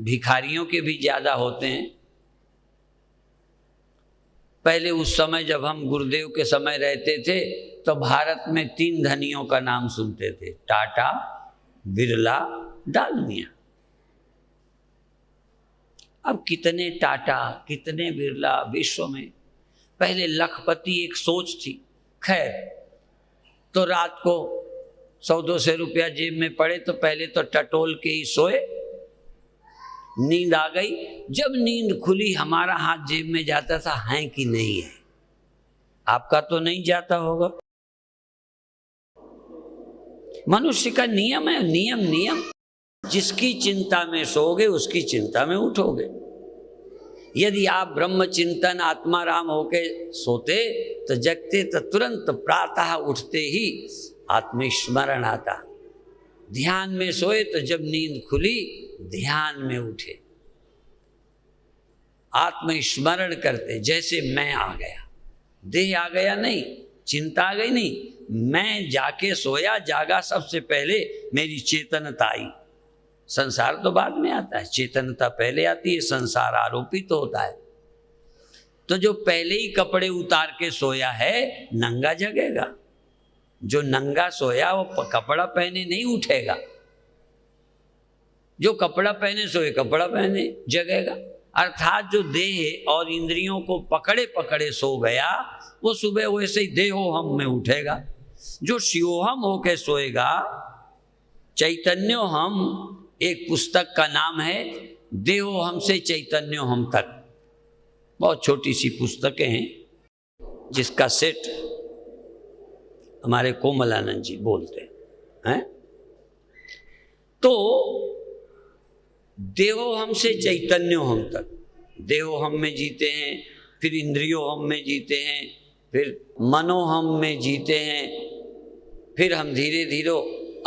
भिखारियों के भी ज़्यादा होते हैं। पहले उस समय जब हम गुरुदेव के समय रहते थे तो भारत में 3 धनियों का नाम सुनते थे, टाटा, बिरला, डालमिया। अब कितने टाटा, कितने बिरला विश्व में। पहले लखपति एक सोच थी। खैर, तो रात को 100-200 रुपया जेब में पड़े तो पहले तो टटोल के ही सोए। नींद आ गई। जब नींद खुली हमारा हाथ जेब में जाता था, है कि नहीं है। आपका तो नहीं जाता होगा। मनुष्य का नियम है, नियम। जिसकी चिंता में सोओगे उसकी चिंता में उठोगे। यदि आप ब्रह्म चिंतन आत्माराम होके सोते तो जगते तो तुरंत प्रातः उठते ही आत्मस्मरण आता। ध्यान में सोए तो जब नींद खुली ध्यान में उठे, आत्मस्मरण करते, जैसे मैं आ गया, देह आ गया नहीं, चिंता आ गई नहीं, मैं जाके सोया, जागा सबसे पहले मेरी चेतनता आई। संसार तो बाद में आता है, चेतनता पहले आती है, संसार आरोपित तो होता है। तो जो पहले ही कपड़े उतार के सोया है नंगा जगेगा, जो नंगा सोया वो कपड़ा पहने नहीं उठेगा, जो कपड़ा पहने सोए कपड़ा पहने जगेगा। अर्थात जो देह और इंद्रियों को पकड़े पकड़े सो गया वो सुबह वैसे ही देहोहम में उठेगा। जो शिवोहम होके सोएगा, चैतन्योहम, एक पुस्तक का नाम है देहोहम से चैतन्योहम तक। बहुत छोटी सी पुस्तकें हैं जिसका सेट हमारे कोमलानंद जी बोलते हैं। तो देहोहम से चैतन्योहम तक, देहोहम में जीते हैं, फिर इंद्रियोहम में जीते हैं, फिर मनोहम में जीते हैं, फिर हम धीरे धीरे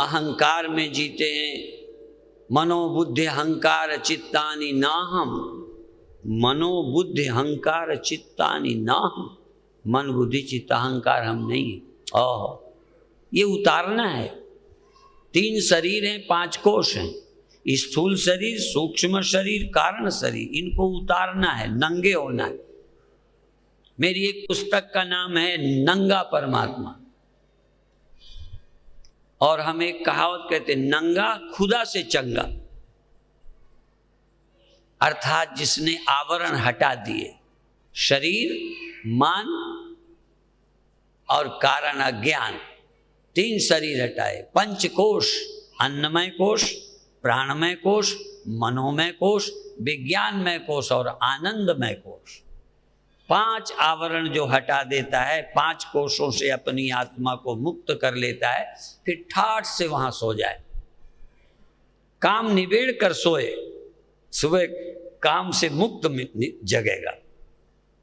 अहंकार में जीते हैं। मनोबुद्धि अहंकार चित्तानि नाहम, मनोबुद्धि अहंकार चित्तानि नाहम। मन बुद्धि चित्त अहंकार हम नहीं। ये उतारना है। 3 शरीर हैं, 5 कोश हैं, स्थूल शरीर, सूक्ष्म शरीर, कारण शरीर। इनको उतारना है, नंगे होना है। मेरी एक पुस्तक का नाम है नंगा परमात्मा, और हम एक कहावत कहते हैं, नंगा खुदा से चंगा। अर्थात जिसने आवरण हटा दिए, शरीर, मन और कारण अज्ञान, 3 शरीर हटाए, 5 कोश, अन्नमय कोश, प्राणमय कोश, मनोमय कोश, विज्ञानमय कोश और आनंदमय कोश। 5 आवरण जो हटा देता है, 5 कोशों से अपनी आत्मा को मुक्त कर लेता है, फिर ठाठ से वहां सो जाए। काम निबेड़ कर सोए, सुबह काम से मुक्त जगेगा,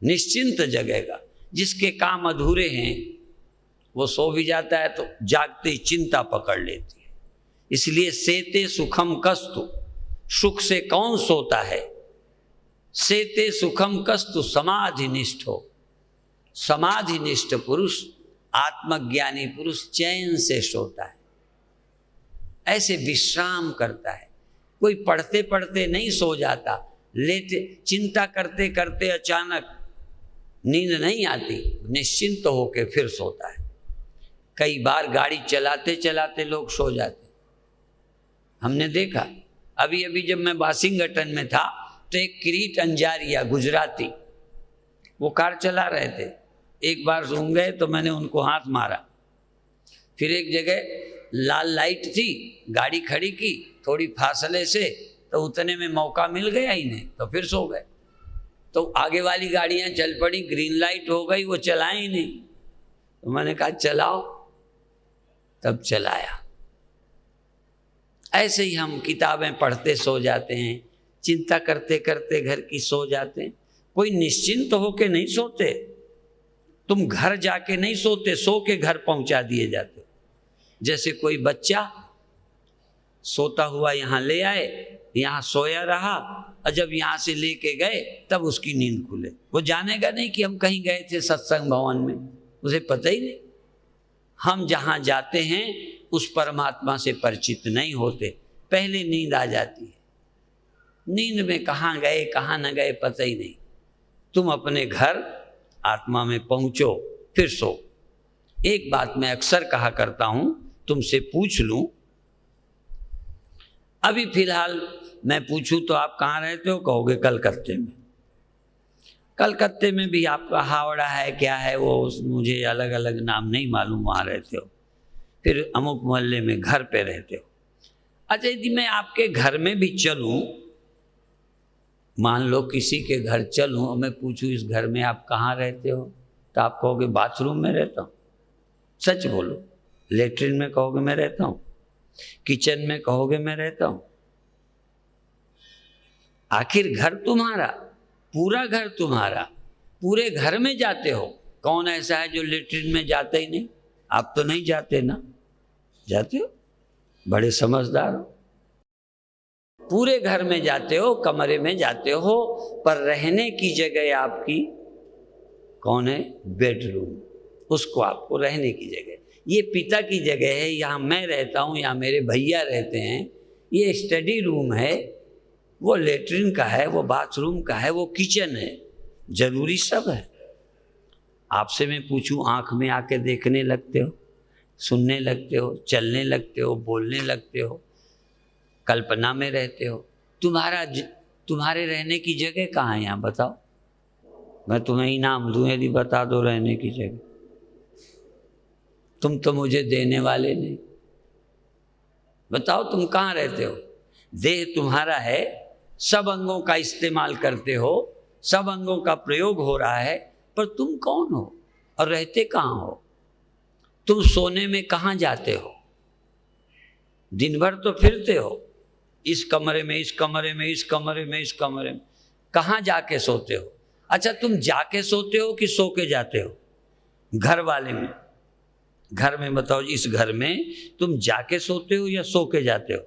निश्चिंत जगेगा। जिसके काम अधूरे हैं वो सो भी जाता है तो जागते ही चिंता पकड़ लेती है। इसलिए सेते सुखम कस्तु, सुख से कौन सोता है। सेते सुखम कस्तु समाधिनिष्ठ हो। समाधिनिष्ठ पुरुष, आत्मज्ञानी पुरुष चैन से सोता है, ऐसे विश्राम करता है। कोई पढ़ते पढ़ते नहीं सो जाता, लेते चिंता करते करते अचानक नींद नहीं आती, निश्चिंत होके फिर सोता है। कई बार गाड़ी चलाते चलाते लोग सो जाते, हमने देखा। अभी अभी जब मैं वाशिंगटन में था तो एक किरीट अंजारिया गुजराती, वो कार चला रहे थे। एक बार सूंघ गए तो मैंने उनको हाथ मारा। फिर एक जगह लाल लाइट थी, गाड़ी खड़ी की थोड़ी फासले से, तो उतने में मौका मिल गया इन्हें, तो फिर सो गए। तो आगे वाली गाड़ियां चल पड़ी, ग्रीन लाइट हो गई, वो चलाए ही नहीं। तो मैंने कहा चलाओ, तब चलाया। ऐसे ही हम किताबें पढ़ते सो जाते हैं, चिंता करते करते घर की सो जाते हैं। कोई निश्चिंत होके नहीं सोते। तुम घर जाके नहीं सोते, सो के घर पहुंचा दिए जाते। जैसे कोई बच्चा सोता हुआ यहाँ ले आए, यहाँ सोया रहा, और जब यहाँ से लेके गए तब उसकी नींद खुले। वो जानेगा नहीं कि हम कहीं गए थे सत्संग भवन में, उसे पता ही नहीं। हम जहाँ जाते हैं उस परमात्मा से परिचित नहीं होते, पहले नींद आ जाती है। नींद में कहाँ गए कहाँ न गए पता ही नहीं। तुम अपने घर आत्मा में पहुँचो, फिर सो। एक बात मैं अक्सर कहा करता हूँ, तुमसे पूछ लूँ, अभी फिलहाल मैं पूछूं तो आप कहाँ रहते हो, कहोगे कलकत्ते में। कलकत्ते में भी आपका हावड़ा है, क्या है वो, मुझे अलग अलग नाम नहीं मालूम, वहाँ रहते हो। फिर अमुक मोहल्ले में घर पे रहते हो। अच्छा, यदि मैं आपके घर में भी चलूं, मान लो किसी के घर चलूं और मैं पूछूं इस घर में आप कहाँ रहते हो, तो आप कहोगे बाथरूम में रहता हूँ। सच बोलो। लेटरिन में कहोगे मैं रहता हूँ, किचन में कहोगे मैं रहता हूँ। आखिर घर तुम्हारा, पूरा घर तुम्हारा, पूरे घर में जाते हो। कौन ऐसा है जो लेटरिन में जाते ही नहीं? आप तो नहीं जाते ना? जाते हो, बड़े समझदार हो। पूरे घर में जाते हो, कमरे में जाते हो, पर रहने की जगह आपकी कौन है? बेडरूम। उसको आपको रहने की जगह, ये पिता की जगह है, यहाँ मैं रहता हूँ, यहाँ मेरे भैया रहते हैं। ये स्टडी रूम है, वो लेटरिन का है, वो बाथरूम का है, वो किचन है, जरूरी सब है। आपसे मैं पूछूं, आँख में आके देखने लगते हो, सुनने लगते हो, चलने लगते हो, बोलने लगते हो, कल्पना में रहते हो। तुम्हारे रहने की जगह कहाँ है यहाँ बताओ? मैं तुम्हें इनाम दूं यदि बता दो रहने की जगह। तुम तो मुझे देने वाले नहीं। बताओ तुम कहाँ रहते हो? देह तुम्हारा है, सब अंगों का इस्तेमाल करते हो, सब अंगों का प्रयोग हो रहा है, पर तुम कौन हो और रहते कहाँ हो? तुम सोने में कहाँ जाते हो? दिन भर तो फिरते हो, इस कमरे में, इस कमरे में, इस कमरे में, इस कमरे में, कहाँ जाके सोते हो? अच्छा, तुम जाके सोते हो कि सो के जाते हो? घर वाले में, घर में बताओ, इस घर में तुम जाके सोते हो या सो के जाते हो?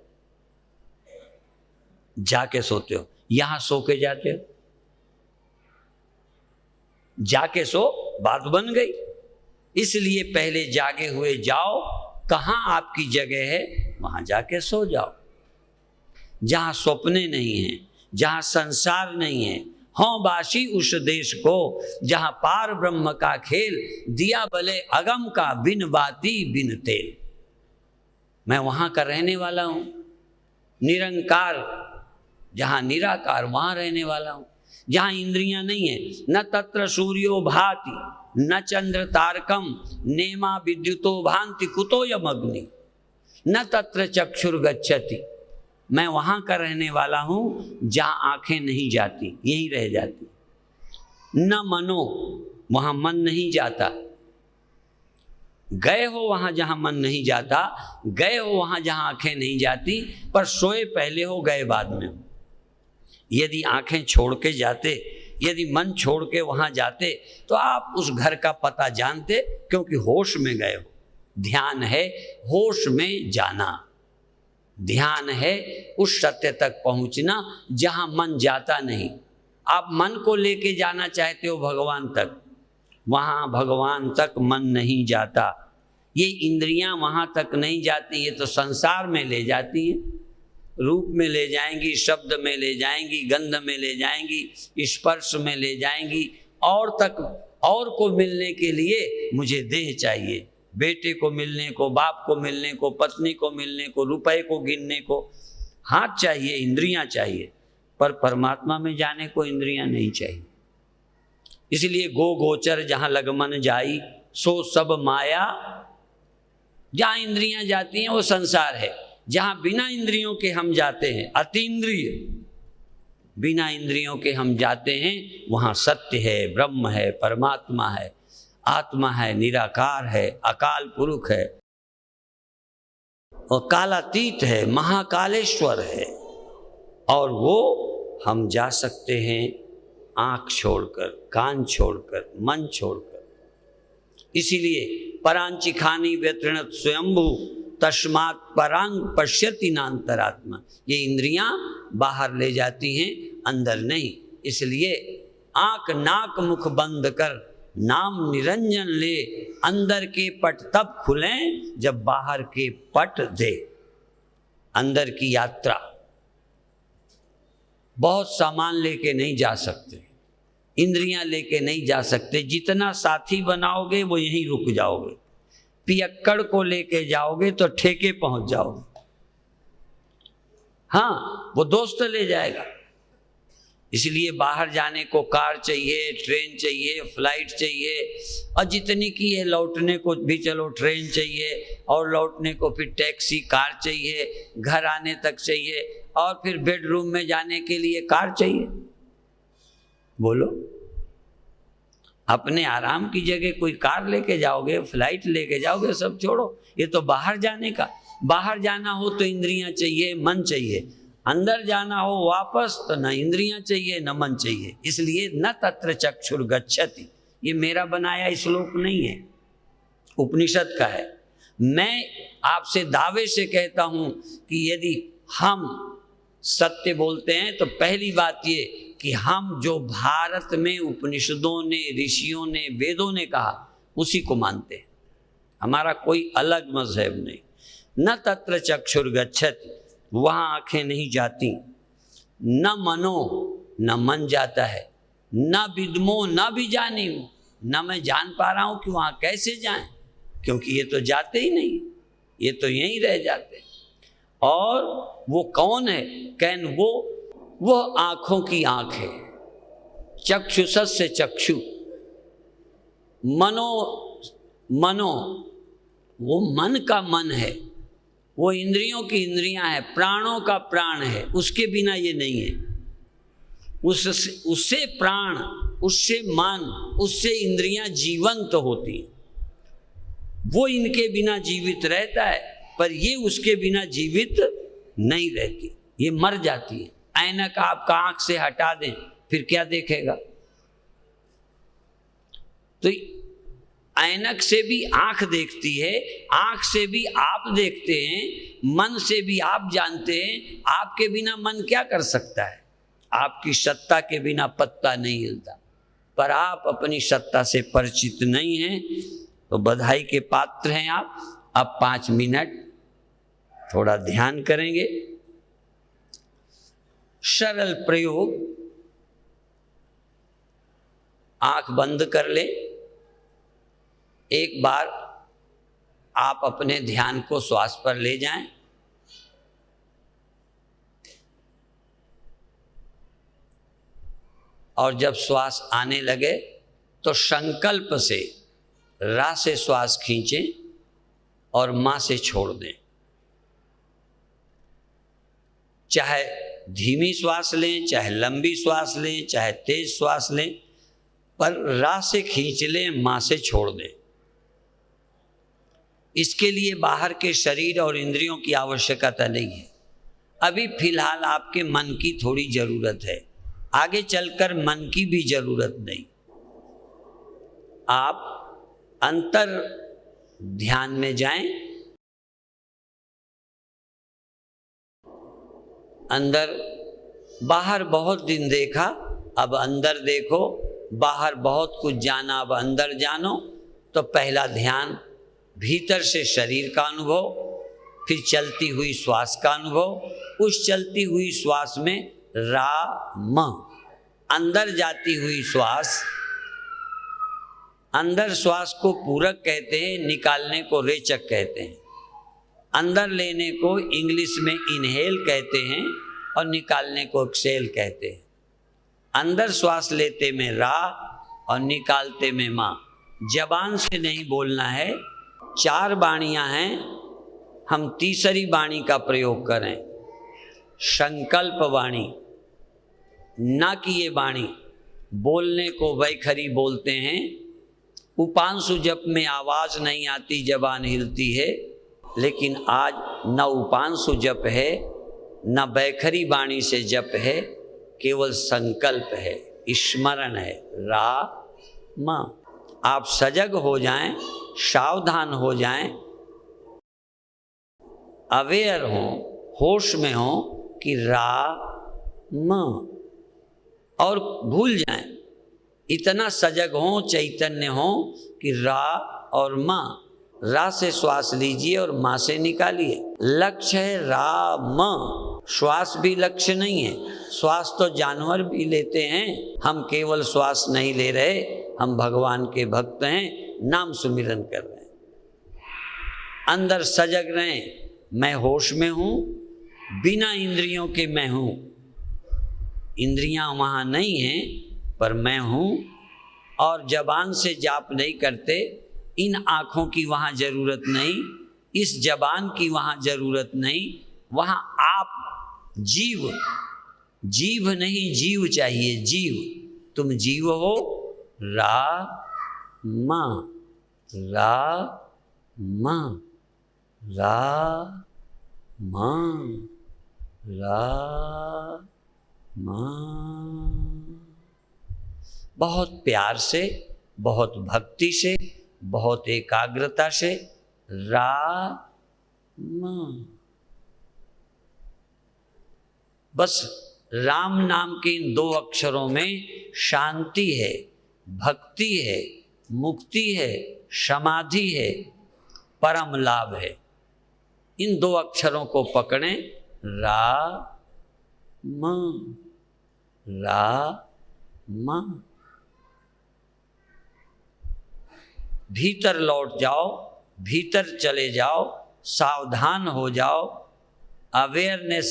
जाके सोते हो। यहां सो के जाते हो? जाके सो, बात बन गई। इसलिए पहले जागे हुए जाओ, कहां आपकी जगह है वहां जाके सो जाओ। जहां स्वप्ने नहीं है, जहां संसार नहीं है, हों बाशी उस देश को जहां पार ब्रह्म का खेल, दिया भले अगम का बिन बाती बिन तेल। मैं वहां का रहने वाला हूं। निरंकार, जहां निराकार, वहां रहने वाला हूं। जहां इंद्रियां नहीं है, न तत्र सूर्यो भाति न चंद्र तारकम नेमा विद्युतो भांति कुतोयम अग्नि न तत्र चक्षुर्गच्छति। मैं वहां का रहने वाला हूं जहां आंखें नहीं जाती, यहीं रह जाती। न मनो, वहां मन नहीं जाता। गए हो वहां जहां मन नहीं जाता, गए हो वहां जहां आंखें नहीं जाती, पर सोए पहले हो, गए बाद में हो। यदि आंखें छोड़ के जाते, यदि मन छोड़ के वहां जाते, तो आप उस घर का पता जानते, क्योंकि होश में गए हो। ध्यान है होश में जाना, ध्यान है उस सत्य तक पहुंचना जहां मन जाता नहीं। आप मन को लेके जाना चाहते हो भगवान तक, वहां भगवान तक मन नहीं जाता। ये इंद्रियां वहां तक नहीं जाती, ये तो संसार में ले जाती हैं। रूप में ले जाएंगी, शब्द में ले जाएंगी, गंध में ले जाएंगी, स्पर्श में ले जाएंगी, और तक, और को मिलने के लिए मुझे देह चाहिए। बेटे को मिलने को, बाप को मिलने को, पत्नी को मिलने को, रुपए को गिनने को हाथ चाहिए, इंद्रियां चाहिए, पर परमात्मा में जाने को इंद्रियां नहीं चाहिए। इसलिए गो गोचर जहां लगमन जाई सो सब माया। जहां इंद्रियां जाती हैं वो संसार है, जहां बिना इंद्रियों के हम जाते हैं अतीन्द्रिय, बिना इंद्रियों के हम जाते हैं, वहाँ सत्य है, ब्रह्म है, परमात्मा है, आत्मा है, निराकार है, अकाल पुरुष है और कालातीत है, महाकालेश्वर है। और वो हम जा सकते हैं आँख छोड़कर, कान छोड़कर, मन छोड़कर। इसीलिए परांचिखानी व्यतृणत स्वयंभू तस्मात् परांग पश्यति नान्तरात्मा। ये इंद्रियां बाहर ले जाती हैं, अंदर नहीं। इसलिए आंख नाक मुख बंद कर नाम निरंजन ले, अंदर के पट तब खुलें जब बाहर के पट दे। अंदर की यात्रा, बहुत सामान लेके नहीं जा सकते, इंद्रियां लेके नहीं जा सकते। जितना साथी बनाओगे वो यहीं रुक जाओगे। पियक्कड़ को लेके जाओगे तो ठेके पहुंच जाओगे। हाँ, वो दोस्त ले जाएगा। इसलिए बाहर जाने को कार चाहिए, ट्रेन चाहिए, फ्लाइट चाहिए, और जितनी की है लौटने को भी चलो ट्रेन चाहिए, और लौटने को फिर टैक्सी कार चाहिए, घर आने तक चाहिए, और फिर बेडरूम में जाने के लिए कार चाहिए। बोलो, अपने आराम की जगह कोई कार लेके जाओगे, फ्लाइट लेके जाओगे, सब छोड़ो। ये तो बाहर जाने का। बाहर जाना हो तो इंद्रियां चाहिए, मन चाहिए। अंदर जाना हो वापस तो न इंद्रियां चाहिए न मन चाहिए। इसलिए न तत्र चक्षुर गच्छति, ये मेरा बनाया श्लोक नहीं है, उपनिषद का है। मैं आपसे दावे से कहता हूं कि यदि हम सत्य बोलते हैं तो पहली बात ये कि हम जो भारत में उपनिषदों ने, ऋषियों ने, वेदों ने कहा उसी को मानते हैं। हमारा कोई अलग मजहब नहीं। न तत्र चक्षुर गच्छति, वहाँ आंखें नहीं जाती। न मनो, न मन जाता है। न विद्मो न भी जानी, न मैं जान पा रहा हूँ कि वहाँ कैसे जाएं, क्योंकि ये तो जाते ही नहीं, ये तो यहीं रह जाते हैं। और वो कौन है? कैन वो आँखों की आँख है। चक्षुषस्य चक्षु, मनो वो मन का मन है, वो इंद्रियों की इंद्रियां है, प्राणों का प्राण है। उसके बिना ये नहीं है। उससे प्राण, उससे मन, उससे इंद्रियां जीवंत होती हैं। वो इनके बिना जीवित रहता है, पर ये उसके बिना जीवित नहीं रहती, ये मर जाती है। ऐनक आपका आंख से हटा दें, फिर क्या देखेगा? तो ऐनक से भी आंख देखती है, आंख से भी आप देखते हैं, मन से भी आप जानते हैं। आपके बिना मन क्या कर सकता है? आपकी सत्ता के बिना पत्ता नहीं हिलता। पर आप अपनी सत्ता से परिचित नहीं हैं, तो बधाई के पात्र हैं आप। अब 5 मिनट थोड़ा ध्यान करेंगे। सरल प्रयोग, आंख बंद कर ले। एक बार आप अपने ध्यान को श्वास पर ले जाएं। और जब श्वास आने लगे तो संकल्प से रा से श्वास खींचें और मां से छोड़ दें। चाहे धीमी श्वास लें, चाहे लंबी श्वास लें, चाहे तेज श्वास लें, पर रा से खींच लें, मां से छोड़ दें। इसके लिए बाहर के शरीर और इंद्रियों की आवश्यकता नहीं है। अभी फिलहाल आपके मन की थोड़ी जरूरत है, आगे चलकर मन की भी जरूरत नहीं। आप अंतर ध्यान में जाएं। अंदर, बाहर बहुत दिन देखा, अब अंदर देखो। बाहर बहुत कुछ जाना, अब अंदर जानो। तो पहला ध्यान भीतर से शरीर का अनुभव, फिर चलती हुई श्वास का अनुभव। उस चलती हुई श्वास में रा म, अंदर जाती हुई श्वास। अंदर श्वास को पूरक कहते हैं, निकालने को रेचक कहते हैं। अंदर लेने को इंग्लिश में इनहेल कहते हैं और निकालने को एक्सेल कहते हैं। अंदर श्वास लेते में रा और निकालते में माँ। जबान से नहीं बोलना है। 4 वाणियाँ हैं, हम तीसरी वाणी का प्रयोग करें। संकल्प वाणी, ना कि ये वाणी बोलने को वैखरी बोलते हैं। उपांशु जप में आवाज़ नहीं आती, जबान हिलती है, लेकिन आज न उपांशु जप है न वैखरी वाणी से जप है, केवल संकल्प है, स्मरण है, राम। आप सजग हो जाएं, सावधान हो जाएं, अवेयर हों, होश में हों कि राम, और भूल जाएं। इतना सजग हों, चैतन्य हों कि रा और माँ, रा से श्वास लीजिए और माँ से निकालिए। लक्ष्य है राम, श्वास भी लक्ष्य नहीं है। श्वास तो जानवर भी लेते हैं, हम केवल श्वास नहीं ले रहे, हम भगवान के भक्त हैं, नाम सुमिरन कर रहे हैं। अंदर सजग रहें, मैं होश में हूँ, बिना इंद्रियों के मैं हूँ। इंद्रियां वहाँ नहीं हैं, पर मैं हूँ। और जबान से जाप नहीं करते, इन आँखों की वहाँ ज़रूरत नहीं, इस जबान की वहाँ ज़रूरत नहीं। वहाँ आप जीव, जीव नहीं जीव चाहिए, जीव। तुम जीव हो, रा माँ, रा माँ, रा माँ, रा माँ। बहुत प्यार से, बहुत भक्ति से, बहुत एकाग्रता से, राम। बस राम नाम के इन दो अक्षरों में शांति है, भक्ति है, मुक्ति है, समाधि है, परम लाभ है। इन दो अक्षरों को पकड़ें, राम, राम। भीतर लौट जाओ, भीतर चले जाओ, सावधान हो जाओ, अवेयरनेस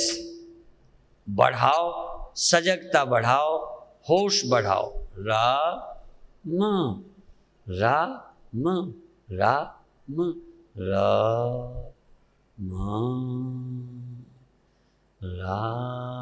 बढ़ाओ, सजगता बढ़ाओ, होश बढ़ाओ। राम, राम, राम, राम, राम।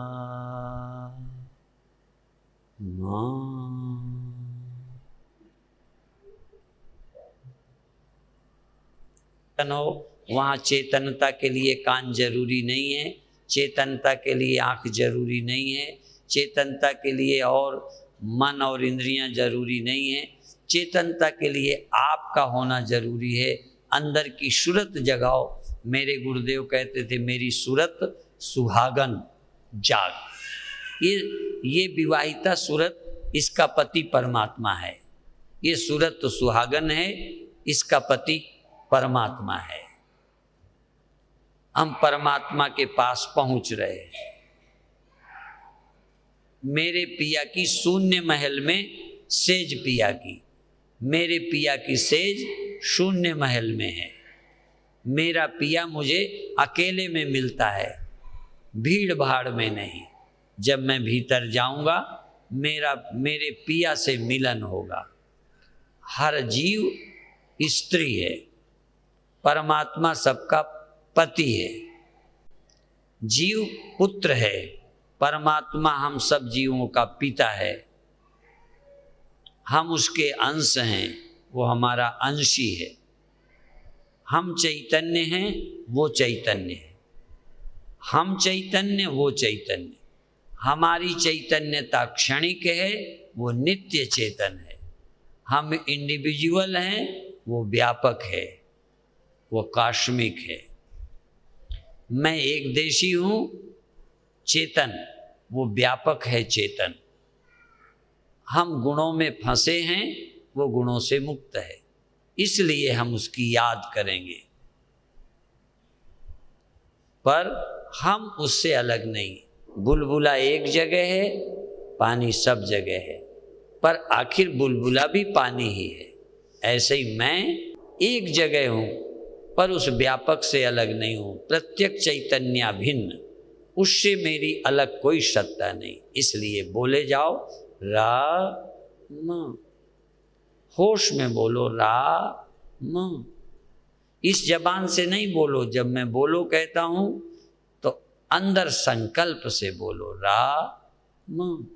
हो वहाँ चेतनता के लिए कान जरूरी नहीं है, चेतनता के लिए आँख जरूरी नहीं है, चेतनता के लिए और मन और इंद्रियां जरूरी नहीं है। चेतनता के लिए आपका होना जरूरी है। अंदर की सूरत जगाओ। मेरे गुरुदेव कहते थे, मेरी सूरत सुहागन जाग। ये विवाहिता सूरत, इसका पति परमात्मा है। ये सूरत तो सुहागन है, इसका पति परमात्मा है। हम परमात्मा के पास पहुंच रहे हैं। मेरे पिया की शून्य महल में सेज पिया की, मेरे पिया की सेज शून्य महल में है। मेरा पिया मुझे अकेले में मिलता है, भीड़ भाड़ में नहीं। जब मैं भीतर जाऊंगा, मेरे पिया से मिलन होगा। हर जीव स्त्री है, परमात्मा सबका पति है। जीव पुत्र है, परमात्मा हम सब जीवों का पिता है। हम उसके अंश हैं, वो हमारा अंशी है। हम चैतन्य हैं, वो चैतन्य है। हम चैतन्य, वो चैतन्य। हमारी चैतन्यता क्षणिक है, वो नित्य चेतन है। हम इंडिविजुअल हैं, वो व्यापक है, वो कॉस्मिक है। मैं एक देशी हूँ, चेतन, वो व्यापक है चेतन। हम गुणों में फंसे हैं, वो गुणों से मुक्त है, इसलिए हम उसकी याद करेंगे। पर हम उससे अलग नहीं। बुलबुला एक जगह है, पानी सब जगह है, पर आखिर बुलबुला भी पानी ही है। ऐसे ही मैं एक जगह हूँ, पर उस व्यापक से अलग नहीं हूँ। प्रत्येक चैतन्य भिन्न, उससे मेरी अलग कोई सत्ता नहीं। इसलिए बोले जाओ राम, होश में बोलो राम। इस जबान से नहीं बोलो। जब मैं बोलो कहता हूँ तो अंदर संकल्प से बोलो राम।